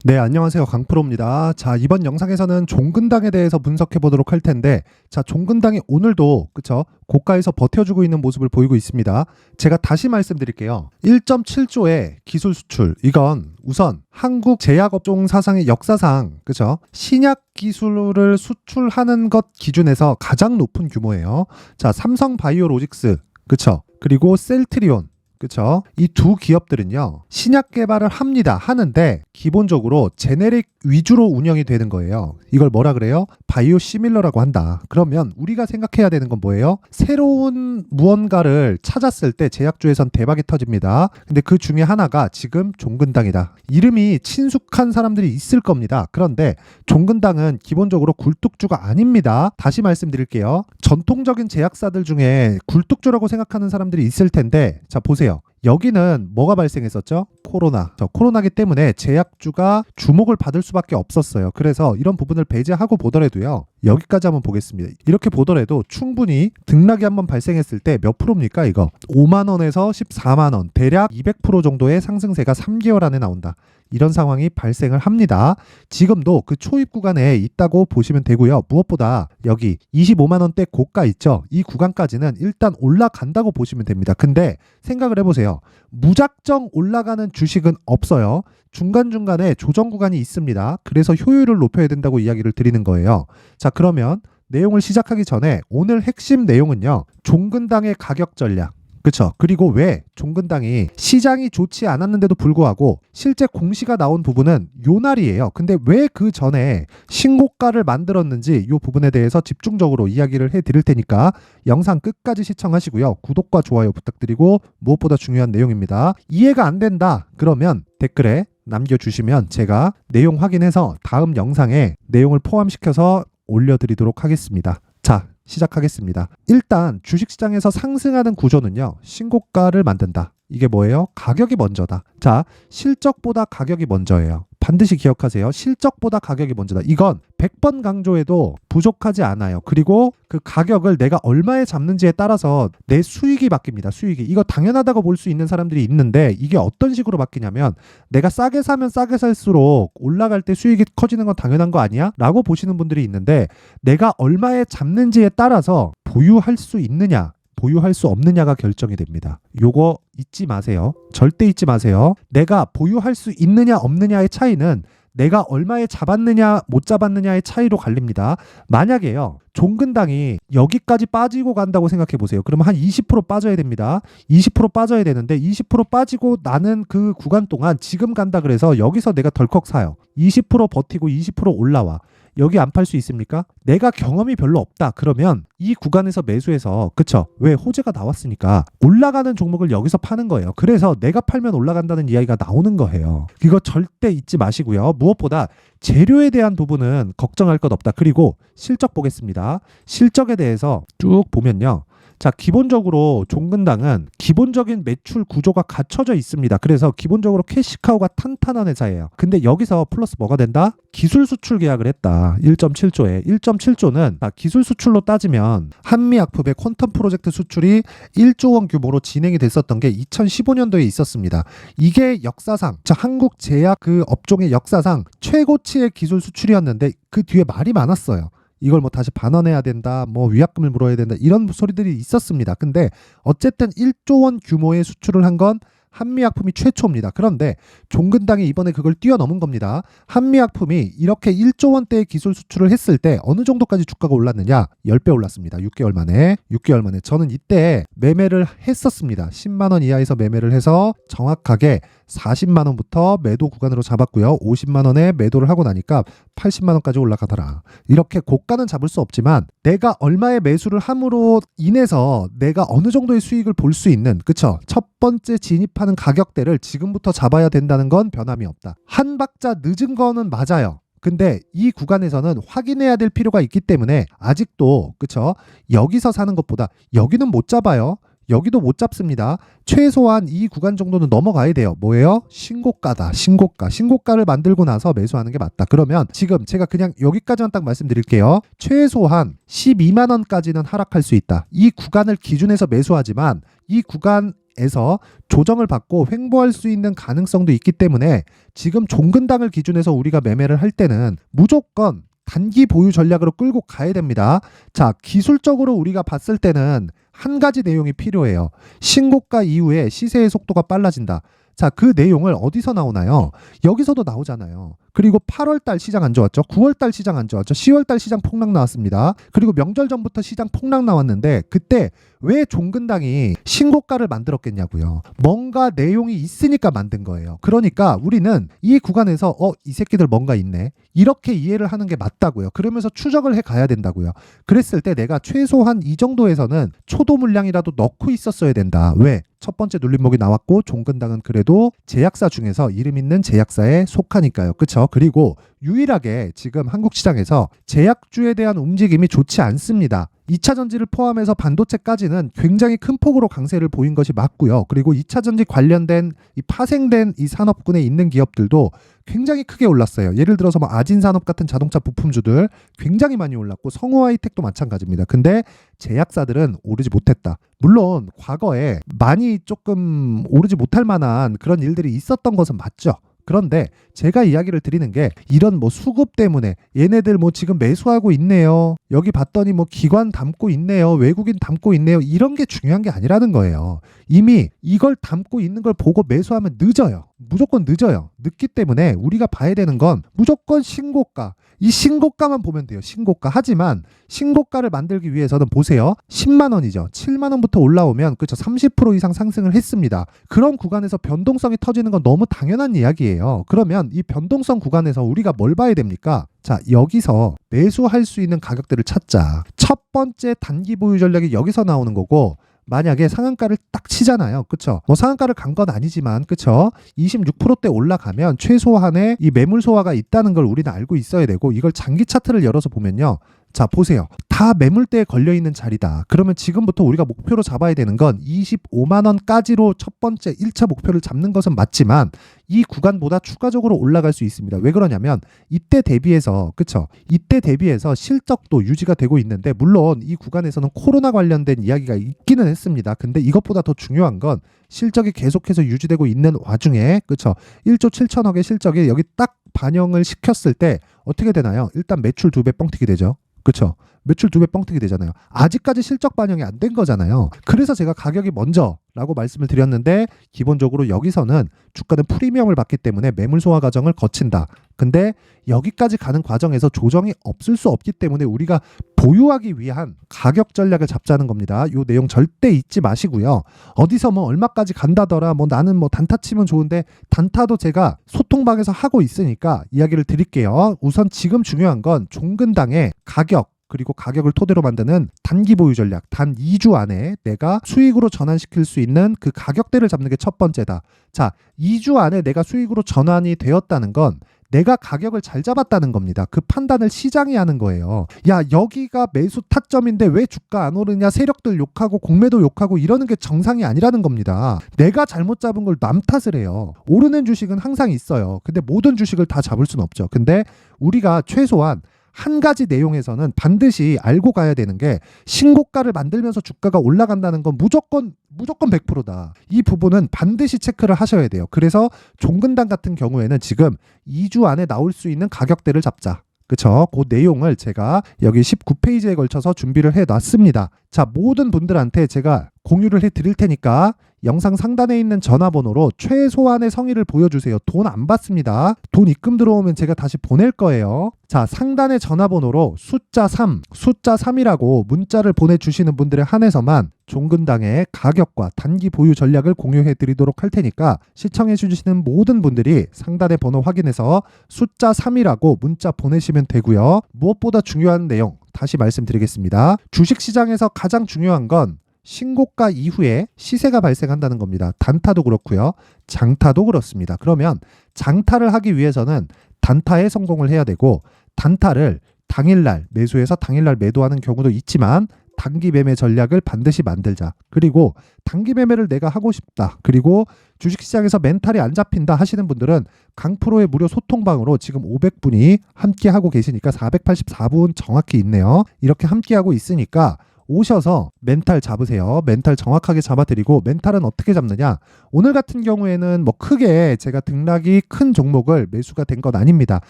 네, 안녕하세요. 강프로입니다. 자, 이번 영상에서는 종근당에 대해서 분석해 보도록 할 텐데, 자, 종근당이 오늘도, 그쵸? 고가에서 버텨주고 있는 모습을 보이고 있습니다. 제가 다시 말씀드릴게요. 1.7조의 기술 수출. 이건 우선 한국 제약업종 사상의 역사상, 그쵸? 신약 기술을 수출하는 것 기준에서 가장 높은 규모예요. 자, 삼성바이오로직스, 그쵸? 그리고 셀트리온. 그쵸? 이 두 기업들은요, 신약 개발을 하는데, 기본적으로 제네릭 위주로 운영이 되는 거예요. 이걸 뭐라 그래요? 바이오 시밀러라고 한다. 그러면 우리가 생각해야 되는 건 뭐예요? 새로운 무언가를 찾았을 때 제약주에선 대박이 터집니다. 근데 그 중에 하나가 지금 종근당이다. 이름이 친숙한 사람들이 있을 겁니다. 그런데 종근당은 기본적으로 굴뚝주가 아닙니다. 다시 말씀드릴게요. 전통적인 제약사들 중에 굴뚝주라고 생각하는 사람들이 있을 텐데, 자, 보세요. 여기는 뭐가 발생했었죠? 코로나. 코로나기 때문에 제약주가 주목을 받을 수밖에 없었어요. 그래서 이런 부분을 배제하고 보더라도요. 여기까지 한번 보겠습니다. 이렇게 보더라도 충분히 등락이 한번 발생했을 때 몇 프로입니까? 이거 5만 원에서 14만 원, 대략 200% 정도의 상승세가 3개월 안에 나온다. 이런 상황이 발생을 합니다. 지금도 그 초입 구간에 있다고 보시면 되고요. 무엇보다 여기 25만 원대 고가 있죠. 이 구간까지는 일단 올라간다고 보시면 됩니다. 근데 생각을 해보세요. 무작정 올라가는 주식은 없어요. 중간중간에 조정 구간이 있습니다. 그래서 효율을 높여야 된다고 이야기를 드리는 거예요. 자, 그러면 내용을 시작하기 전에 오늘 핵심 내용은요. 종근당의 가격 전략. 그쵸. 그리고 왜 종근당이 시장이 좋지 않았는데도 불구하고 실제 공시가 나온 부분은 요 날이에요. 근데 왜 그 전에 신고가를 만들었는지 요 부분에 대해서 집중적으로 이야기를 해드릴 테니까 영상 끝까지 시청하시고요. 구독과 좋아요 부탁드리고 무엇보다 중요한 내용입니다. 이해가 안 된다. 그러면 댓글에 남겨주시면 제가 내용 확인해서 다음 영상에 내용을 포함시켜서 올려드리도록 하겠습니다. 자, 시작하겠습니다. 일단 주식시장에서 상승하는 구조는요. 신고가를 만든다. 이게 뭐예요? 가격이 먼저다. 자, 실적보다 가격이 먼저예요. 반드시 기억하세요. 실적보다 가격이 먼저다. 이건 100번 강조해도 부족하지 않아요. 그리고 그 가격을 내가 얼마에 잡는지에 따라서 내 수익이 바뀝니다. 수익이. 이거 당연하다고 볼 수 있는 사람들이 있는데 이게 어떤 식으로 바뀌냐면 내가 싸게 사면 싸게 살수록 올라갈 때 수익이 커지는 건 당연한 거 아니야? 라고 보시는 분들이 있는데 내가 얼마에 잡는지에 따라서 보유할 수 있느냐 보유할 수 없느냐가 결정이 됩니다. 요거 잊지 마세요. 절대 잊지 마세요. 내가 보유할 수 있느냐 없느냐의 차이는 내가 얼마에 잡았느냐 못 잡았느냐의 차이로 갈립니다. 만약에요. 종근당이 여기까지 빠지고 간다고 생각해 보세요. 그러면 한 20% 빠져야 됩니다. 20% 빠져야 되는데 20% 빠지고 나는 그 구간 동안 지금 간다 그래서 여기서 내가 덜컥 사요. 20% 버티고 20% 올라와. 여기 안 팔 수 있습니까? 내가 경험이 별로 없다. 그러면 이 구간에서 매수해서 그쵸? 왜? 호재가 나왔으니까 올라가는 종목을 여기서 파는 거예요. 그래서 내가 팔면 올라간다는 이야기가 나오는 거예요. 이거 절대 잊지 마시고요. 무엇보다 재료에 대한 부분은 걱정할 것 없다. 그리고 실적 보겠습니다. 실적에 대해서 쭉 보면요. 자, 기본적으로 종근당은 기본적인 매출 구조가 갖춰져 있습니다. 그래서 기본적으로 캐시카우가 탄탄한 회사예요. 근데 여기서 플러스 뭐가 된다? 기술 수출 계약을 했다. 1.7조에. 1.7조는 기술 수출로 따지면 한미약품의 퀀텀 프로젝트 수출이 1조 원 규모로 진행이 됐었던 게 2015년도에 있었습니다. 이게 역사상, 자, 한국 제약 그 업종의 역사상 최고치의 기술 수출이었는데 그 뒤에 말이 많았어요. 이걸 뭐 다시 반환해야 된다, 뭐 위약금을 물어야 된다, 이런 소리들이 있었습니다. 근데 어쨌든 1조 원 규모의 수출을 한 건 한미약품이 최초입니다. 그런데 종근당이 이번에 그걸 뛰어넘은 겁니다. 한미약품이 이렇게 1조 원대의 기술 수출을 했을 때 어느 정도까지 주가가 올랐느냐? 10배 올랐습니다. 6개월 만에. 6개월 만에. 저는 이때 매매를 했었습니다. 10만 원 이하에서 매매를 해서 정확하게 40만 원부터 매도 구간으로 잡았고요. 50만 원에 매도를 하고 나니까 80만 원까지 올라가더라. 이렇게 고가는 잡을 수 없지만 내가 얼마의 매수를 함으로 인해서 내가 어느 정도의 수익을 볼 수 있는, 그쵸? 첫 번째 진입하는 가격대를 지금부터 잡아야 된다는 건 변함이 없다. 한 박자 늦은 거는 맞아요. 근데 이 구간에서는 확인해야 될 필요가 있기 때문에 아직도, 그쵸? 여기서 사는 것보다 여기는 못 잡아요. 여기도 못 잡습니다. 최소한 이 구간 정도는 넘어가야 돼요. 뭐예요? 신고가다. 신고가. 신고가를 만들고 나서 매수하는 게 맞다. 그러면 지금 제가 그냥 여기까지만 딱 말씀드릴게요. 최소한 12만 원까지는 하락할 수 있다. 이 구간을 기준해서 매수하지만 이 구간 조정에서 조정을 받고 횡보할 수 있는 가능성도 있기 때문에 지금 종근당을 기준해서 우리가 매매를 할 때는 무조건 단기 보유 전략으로 끌고 가야 됩니다. 자, 기술적으로 우리가 봤을 때는 한 가지 내용이 필요해요. 신고가 이후에 시세의 속도가 빨라진다. 자, 그 내용을 어디서 나오나요? 여기서도 나오잖아요. 그리고 8월달 시장 안 좋았죠. 9월달 시장 안 좋았죠. 10월달 시장 폭락 나왔습니다. 그리고 명절 전부터 시장 폭락 나왔는데 그때 왜 종근당이 신고가를 만들었겠냐고요. 뭔가 내용이 있으니까 만든 거예요. 그러니까 우리는 이 구간에서 이 새끼들 뭔가 있네. 이렇게 이해를 하는 게 맞다고요. 그러면서 추적을 해 가야 된다고요. 그랬을 때 내가 최소한 이 정도에서는 초도 물량이라도 넣고 있었어야 된다. 왜? 첫 번째 눌림목이 나왔고 종근당은 그래도 제약사 중에서 이름 있는 제약사에 속하니까요. 그쵸? 그리고 유일하게 지금 한국 시장에서 제약주에 대한 움직임이 좋지 않습니다. 2차 전지를 포함해서 반도체까지는 굉장히 큰 폭으로 강세를 보인 것이 맞고요. 그리고 2차 전지 관련된 이 파생된 이 산업군에 있는 기업들도 굉장히 크게 올랐어요. 예를 들어서 뭐 아진산업 같은 자동차 부품주들 굉장히 많이 올랐고 성우하이텍도 마찬가지입니다. 근데 제약사들은 오르지 못했다. 물론 과거에 많이 조금 오르지 못할 만한 그런 일들이 있었던 것은 맞죠. 그런데 제가 이야기를 드리는 게 이런 뭐 수급 때문에 얘네들 뭐 지금 매수하고 있네요. 여기 봤더니 뭐 기관 담고 있네요. 외국인 담고 있네요. 이런 게 중요한 게 아니라는 거예요. 이미 이걸 담고 있는 걸 보고 매수하면 늦어요. 무조건 늦어요. 늦기 때문에 우리가 봐야 되는 건 무조건 신고가. 이 신고가만 보면 돼요. 신고가. 하지만 신고가를 만들기 위해서는 보세요. 10만 원이죠. 7만 원부터 올라오면 그렇죠. 30% 이상 상승을 했습니다. 그런 구간에서 변동성이 터지는 건 너무 당연한 이야기예요. 그러면 이 변동성 구간에서 우리가 뭘 봐야 됩니까? 자, 여기서 매수할 수 있는 가격들을 찾자. 첫 번째 단기 보유 전략이 여기서 나오는 거고 만약에 상한가를 딱 치잖아요. 그쵸? 뭐 상한가를 간 건 아니지만, 그쵸? 26%대 올라가면 최소한의 이 매물 소화가 있다는 걸 우리는 알고 있어야 되고, 이걸 장기 차트를 열어서 보면요. 자, 보세요. 다 매물대에 걸려있는 자리다. 그러면 지금부터 우리가 목표로 잡아야 되는 건 25만 원까지로 첫 번째 1차 목표를 잡는 것은 맞지만 이 구간보다 추가적으로 올라갈 수 있습니다. 왜 그러냐면 이때 대비해서 그쵸? 이때 대비해서 실적도 유지가 되고 있는데 물론 이 구간에서는 코로나 관련된 이야기가 있기는 했습니다. 근데 이것보다 더 중요한 건 실적이 계속해서 유지되고 있는 와중에 그쵸? 1조 7천억의 실적이 여기 딱 반영을 시켰을 때 어떻게 되나요? 일단 매출 2배 뻥튀기 되죠. 그렇죠. 매출 2배 뻥튀기 되잖아요. 아직까지 실적 반영이 안 된 거잖아요. 그래서 제가 가격이 먼저라고 말씀을 드렸는데 기본적으로 여기서는 주가는 프리미엄을 받기 때문에 매물 소화 과정을 거친다. 근데 여기까지 가는 과정에서 조정이 없을 수 없기 때문에 우리가 보유하기 위한 가격 전략을 잡자는 겁니다. 이 내용 절대 잊지 마시고요. 어디서 뭐 얼마까지 간다더라 뭐 나는 뭐 단타 치면 좋은데 단타도 제가 소통방에서 하고 있으니까 이야기를 드릴게요. 우선 지금 중요한 건 종근당의 가격 그리고 가격을 토대로 만드는 단기 보유 전략, 단 2주 안에 내가 수익으로 전환시킬 수 있는 그 가격대를 잡는 게 첫 번째다. 자, 2주 안에 내가 수익으로 전환이 되었다는 건 내가 가격을 잘 잡았다는 겁니다. 그 판단을 시장이 하는 거예요. 야, 여기가 매수 타점인데 왜 주가 안 오르냐, 세력들 욕하고 공매도 욕하고 이러는 게 정상이 아니라는 겁니다. 내가 잘못 잡은 걸 남 탓을 해요. 오르는 주식은 항상 있어요. 근데 모든 주식을 다 잡을 수는 없죠. 근데 우리가 최소한 한 가지 내용에서는 반드시 알고 가야 되는 게 신고가를 만들면서 주가가 올라간다는 건 무조건 100%다. 이 부분은 반드시 체크를 하셔야 돼요. 그래서 종근당 같은 경우에는 지금 2주 안에 나올 수 있는 가격대를 잡자. 그쵸? 그 내용을 제가 여기 19페이지에 걸쳐서 준비를 해놨습니다. 자, 모든 분들한테 제가 공유를 해드릴 테니까 영상 상단에 있는 전화번호로 최소한의 성의를 보여주세요. 돈 안 받습니다. 돈 입금 들어오면 제가 다시 보낼 거예요. 자, 상단의 전화번호로 숫자 3이라고 문자를 보내주시는 분들에 한해서만 종근당의 가격과 단기 보유 전략을 공유해 드리도록 할 테니까 시청해 주시는 모든 분들이 상단의 번호 확인해서 숫자 3이라고 문자 보내시면 되고요. 무엇보다 중요한 내용 다시 말씀드리겠습니다. 주식시장에서 가장 중요한 건 신고가 이후에 시세가 발생한다는 겁니다. 단타도 그렇고요. 장타도 그렇습니다. 그러면 장타를 하기 위해서는 단타에 성공을 해야 되고 단타를 당일날 매수해서 당일날 매도하는 경우도 있지만 단기 매매 전략을 반드시 만들자. 그리고 단기 매매를 내가 하고 싶다. 그리고 주식시장에서 멘탈이 안 잡힌다 하시는 분들은 강프로의 무료 소통방으로 지금 500분이 함께하고 계시니까 484분 정확히 있네요. 이렇게 함께하고 있으니까 오셔서 멘탈 잡으세요. 멘탈 정확하게 잡아드리고, 멘탈은 어떻게 잡느냐? 오늘 같은 경우에는 뭐 크게 제가 등락이 큰 종목을 매수가 된 건 아닙니다.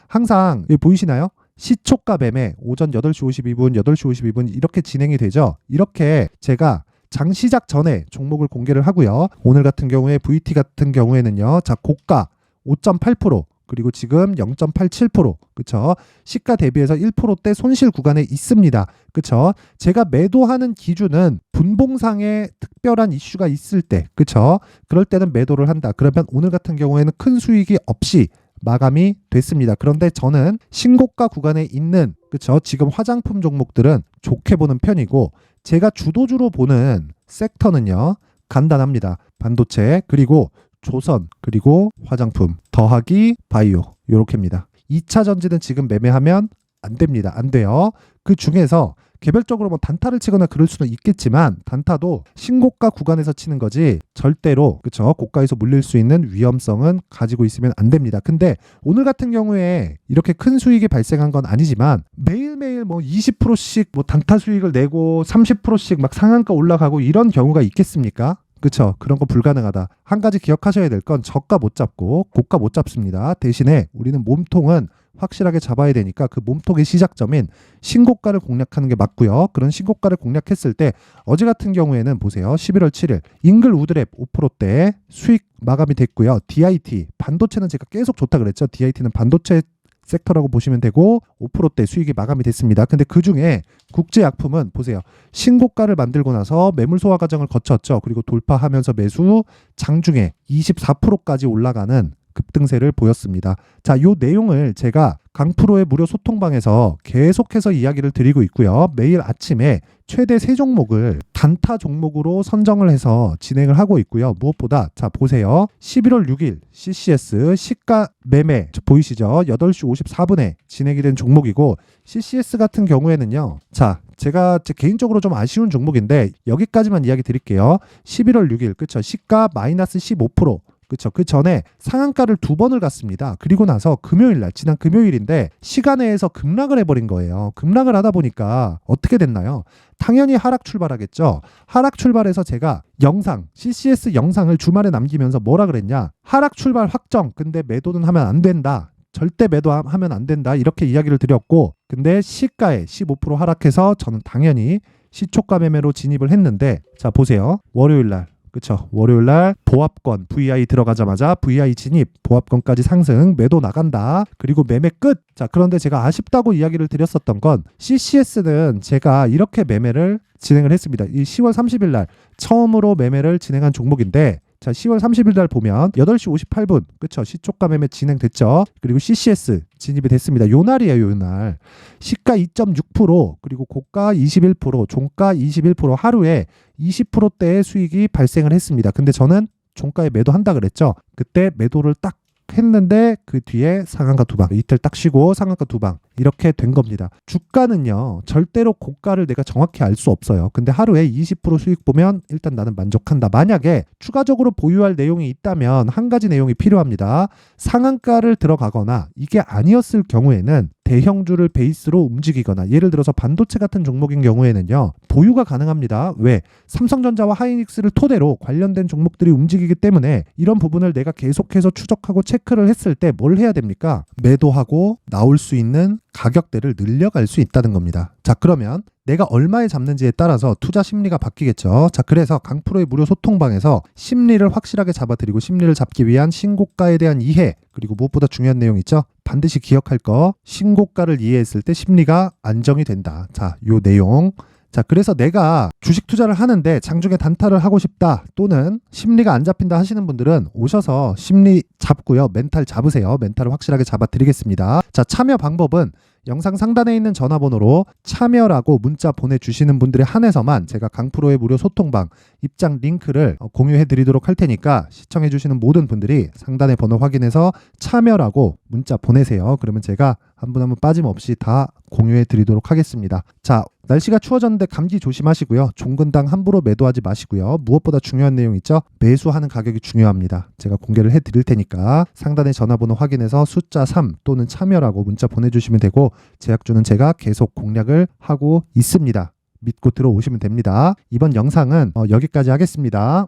항상 여기 보이시나요? 시초가 매매 오전 8시 52분, 8시 52분 이렇게 진행이 되죠. 이렇게 제가 장 시작 전에 종목을 공개를 하고요. 오늘 같은 경우에 VT 같은 경우에는요. 자, 고가 5.8%, 그리고 지금 0.87%, 그쵸? 시가 대비해서 1%대 손실 구간에 있습니다. 그쵸? 제가 매도하는 기준은 분봉상에 특별한 이슈가 있을 때, 그쵸? 그럴 때는 매도를 한다. 그러면 오늘 같은 경우에는 큰 수익이 없이 마감이 됐습니다. 그런데 저는 신고가 구간에 있는, 그쵸? 지금 화장품 종목들은 좋게 보는 편이고, 제가 주도주로 보는 섹터는요, 간단합니다. 반도체, 그리고 조선, 그리고 화장품, 더하기 바이오, 요렇게입니다. 2차 전지는 지금 매매하면 안 됩니다. 안 돼요. 그 중에서 개별적으로 뭐 단타를 치거나 그럴 수는 있겠지만, 단타도 신고가 구간에서 치는 거지 절대로, 그쵸, 고가에서 물릴 수 있는 위험성은 가지고 있으면 안 됩니다. 근데 오늘 같은 경우에 이렇게 큰 수익이 발생한 건 아니지만, 매일매일 뭐 20%씩 뭐 단타 수익을 내고 30%씩 막 상한가 올라가고 이런 경우가 있겠습니까? 그쵸? 그런 거 불가능하다. 한 가지 기억하셔야 될 건 저가 못 잡고 고가 못 잡습니다. 대신에 우리는 몸통은 확실하게 잡아야 되니까 그 몸통의 시작점인 신고가를 공략하는 게 맞고요. 그런 신고가를 공략했을 때 어제 같은 경우에는 보세요. 11월 7일 잉글 우드랩 5%대 수익 마감이 됐고요. DIT, 반도체는 제가 계속 좋다 그랬죠. DIT는 반도체 섹터라고 보시면 되고 5%대 수익이 마감이 됐습니다. 근데 그중에 국제약품은 보세요. 신고가를 만들고 나서 매물 소화 과정을 거쳤죠. 그리고 돌파하면서 매수, 장중에 24%까지 올라가는 급등세를 보였습니다. 자, 요 내용을 제가 강프로의 무료 소통방에서 계속해서 이야기를 드리고 있고요. 매일 아침에 최대 3종목을 단타 종목으로 선정을 해서 진행을 하고 있고요. 무엇보다 자 보세요. 11월 6일 CCS 시가 매매 보이시죠? 8시 54분에 진행이 된 종목이고, CCS 같은 경우에는요. 자, 제가 개인적으로 좀 아쉬운 종목인데 여기까지만 이야기 드릴게요. 11월 6일 그쵸? 시가 마이너스 15%, 그쵸? 그 전에 상한가를 2번을 갔습니다. 그리고 나서 금요일날, 지난 금요일인데 시간외에서 급락을 해버린 거예요. 급락을 하다 보니까 어떻게 됐나요? 당연히 하락 출발하겠죠. 하락 출발해서 제가 영상, CCS 영상을 주말에 남기면서 뭐라 그랬냐? 하락 출발 확정, 근데 매도는 하면 안 된다. 절대 매도하면 안 된다. 이렇게 이야기를 드렸고, 근데 시가에 15% 하락해서 저는 당연히 시초가 매매로 진입을 했는데, 자 보세요. 월요일날, 그쵸? 월요일날 보합권 VI 들어가자마자 VI 진입, 보합권까지 상승, 매도 나간다. 그리고 매매 끝. 자, 그런데 제가 아쉽다고 이야기를 드렸었던 건 CCS는 제가 이렇게 매매를 진행을 했습니다. 이 10월 30일 날 처음으로 매매를 진행한 종목인데, 자, 10월 30일 날 보면 8시 58분, 그쵸? 시초가 매매 진행됐죠. 그리고 CCS 진입이 됐습니다. 요 날이에요, 요 날. 시가 2.6%, 그리고 고가 21%, 종가 21%, 하루에 20%대의 수익이 발생을 했습니다. 근데 저는 종가에 매도한다 그랬죠. 그때 매도를 딱 했는데 그 뒤에 상한가 2방, 이틀 딱 쉬고 상한가 2방, 이렇게 된 겁니다. 주가는요, 절대로 고가를 내가 정확히 알 수 없어요. 근데 하루에 20% 수익 보면 일단 나는 만족한다. 만약에 추가적으로 보유할 내용이 있다면 한 가지 내용이 필요합니다. 상한가를 들어가거나 이게 아니었을 경우에는 대형주를 베이스로 움직이거나, 예를 들어서 반도체 같은 종목인 경우에는요, 보유가 가능합니다. 왜? 삼성전자와 하이닉스를 토대로 관련된 종목들이 움직이기 때문에 이런 부분을 내가 계속해서 추적하고 체크를 했을 때 뭘 해야 됩니까? 매도하고 나올 수 있는 가격대를 늘려갈 수 있다는 겁니다. 자, 그러면 내가 얼마에 잡는지에 따라서 투자 심리가 바뀌겠죠. 자, 그래서 강프로의 무료 소통방에서 심리를 확실하게 잡아드리고, 심리를 잡기 위한 신고가에 대한 이해, 그리고 무엇보다 중요한 내용 있죠. 반드시 기억할 거, 신고가를 이해했을 때 심리가 안정이 된다. 자, 요 내용. 자, 그래서 내가 주식 투자를 하는데 장중에 단타를 하고 싶다, 또는 심리가 안 잡힌다 하시는 분들은 오셔서 심리 잡고요. 멘탈 잡으세요. 멘탈을 확실하게 잡아드리겠습니다. 자, 참여 방법은 영상 상단에 있는 전화번호로 참여라고 문자 보내주시는 분들에 한해서만 제가 강프로의 무료 소통방 입장 링크를 공유해 드리도록 할 테니까, 시청해 주시는 모든 분들이 상단의 번호 확인해서 참여라고 문자 보내세요. 그러면 제가 한 분 한 분 빠짐없이 다 공유해 드리도록 하겠습니다. 자, 날씨가 추워졌는데 감기 조심하시고요. 종근당 함부로 매도하지 마시고요. 무엇보다 중요한 내용 있죠? 매수하는 가격이 중요합니다. 제가 공개를 해 드릴 테니까 상단의 전화번호 확인해서 숫자 3 또는 참여라고 문자 보내주시면 되고, 제약주는 제가 계속 공략을 하고 있습니다. 믿고 들어오시면 됩니다. 이번 영상은 여기까지 하겠습니다.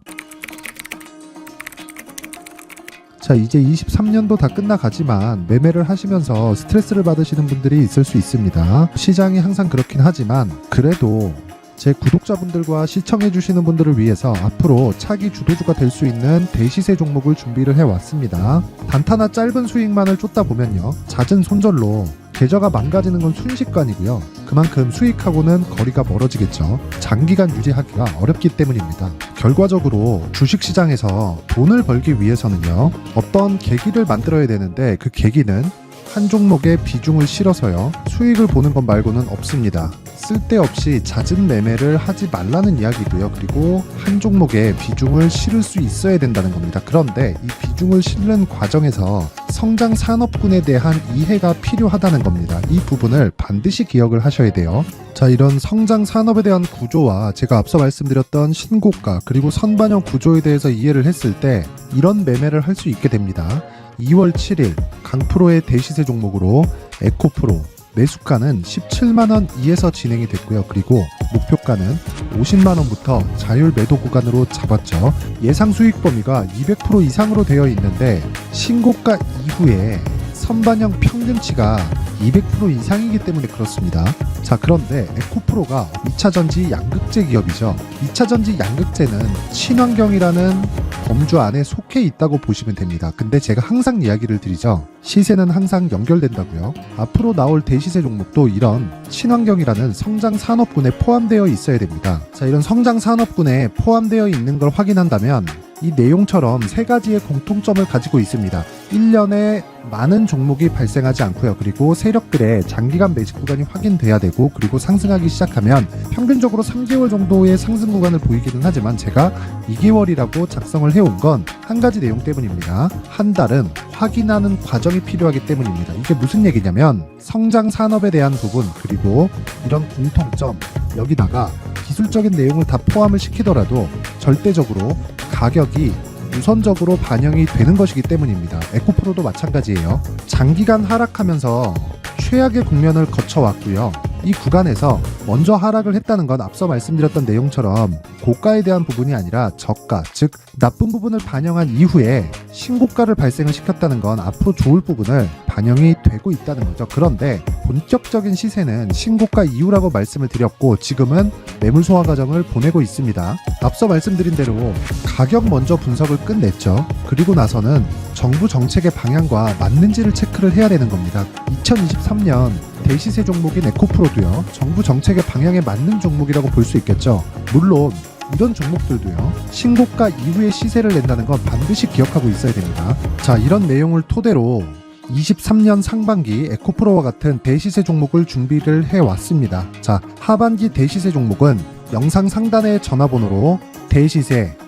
자, 이제 23년도 다 끝나가지만 매매를 하시면서 스트레스를 받으시는 분들이 있을 수 있습니다. 시장이 항상 그렇긴 하지만 그래도 제 구독자분들과 시청해주시는 분들을 위해서 앞으로 차기 주도주가 될 수 있는 대시세 종목을 준비를 해왔습니다. 단타나 짧은 수익만을 쫓다 보면요, 잦은 손절로 계좌가 망가지는 건 순식간이고요. 그만큼 수익하고는 거리가 멀어지겠죠. 장기간 유지하기가 어렵기 때문입니다. 결과적으로 주식시장에서 돈을 벌기 위해서는요, 어떤 계기를 만들어야 되는데 그 계기는 한 종목에 비중을 실어서요, 수익을 보는 것 말고는 없습니다. 쓸데없이 잦은 매매를 하지 말라는 이야기고요. 그리고 한 종목에 비중을 실을 수 있어야 된다는 겁니다. 그런데 이 비중을 실는 과정에서 성장 산업군에 대한 이해가 필요하다는 겁니다. 이 부분을 반드시 기억을 하셔야 돼요. 자, 이런 성장 산업에 대한 구조와 제가 앞서 말씀드렸던 신고가 그리고 선반영 구조에 대해서 이해를 했을 때 이런 매매를 할 수 있게 됩니다. 2월 7일 강프로의 대시세 종목으로 에코프로 매수가는 17만원 이에서 진행이 됐고요. 그리고 목표가는 50만원부터 자율 매도 구간으로 잡았죠. 예상 수익 범위가 200% 이상으로 되어 있는데 신고가 이후에 선반영 평균치가 200% 이상이기 때문에 그렇습니다. 자, 그런데 에코프로가 2차전지 양극재 기업이죠. 2차전지 양극재는 친환경이라는 범주 안에 속해 있다고 보시면 됩니다. 근데 제가 항상 이야기를 드리죠. 시세는 항상 연결된다고요. 앞으로 나올 대시세 종목도 이런 친환경이라는 성장 산업군에 포함되어 있어야 됩니다. 자, 이런 성장 산업군에 포함되어 있는 걸 확인한다면 이 내용처럼 세 가지의 공통점을 가지고 있습니다. 1년에 많은 종목이 발생하지 않고요. 그리고 세력들의 장기간 매집 구간이 확인돼야 되고, 그리고 상승하기 시작하면 평균적으로 3개월 정도의 상승 구간을 보이기는 하지만 제가 2개월이라고 작성을 해온 건 한 가지 내용 때문입니다. 한 달은 확인하는 과정이 필요하기 때문입니다. 이게 무슨 얘기냐면 성장 산업에 대한 부분 그리고 이런 공통점, 여기다가 기술적인 내용을 다 포함을 시키더라도 절대적으로 가격이 우선적으로 반영이 되는 것이기 때문입니다. 에코프로도 마찬가지예요. 장기간 하락하면서 최악의 국면을 거쳐왔고요. 이 구간에서 먼저 하락을 했다는 건 앞서 말씀드렸던 내용처럼 고가에 대한 부분이 아니라 저가, 즉 나쁜 부분을 반영한 이후에 신고가를 발생을 시켰다는 건 앞으로 좋을 부분을 반영이 되고 있다는 거죠. 그런데 본격적인 시세는 신고가 이후라고 말씀을 드렸고 지금은 매물 소화 과정을 보내고 있습니다. 앞서 말씀드린 대로 가격 먼저 분석을 끝냈죠. 그리고 나서는 정부 정책의 방향과 맞는지를 체크를 해야 되는 겁니다. 2023년 대시세 종목인 에코프로도요, 정부 정책의 방향에 맞는 종목이라고 볼 수 있겠죠. 물론 이런 종목들도요, 신고가 이후에 시세를 낸다는 건 반드시 기억하고 있어야 됩니다. 자, 이런 내용을 토대로 23년 상반기 에코프로와 같은 대시세 종목을 준비를 해왔습니다. 자, 하반기 대시세 종목은 영상 상단의 전화번호로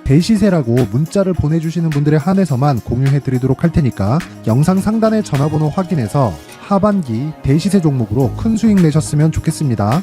대시세라고 문자를 보내주시는 분들에 한해서만 공유해드리도록 할 테니까 영상 상단의 전화번호 확인해서 하반기 대시세 종목으로 큰 수익 내셨으면 좋겠습니다.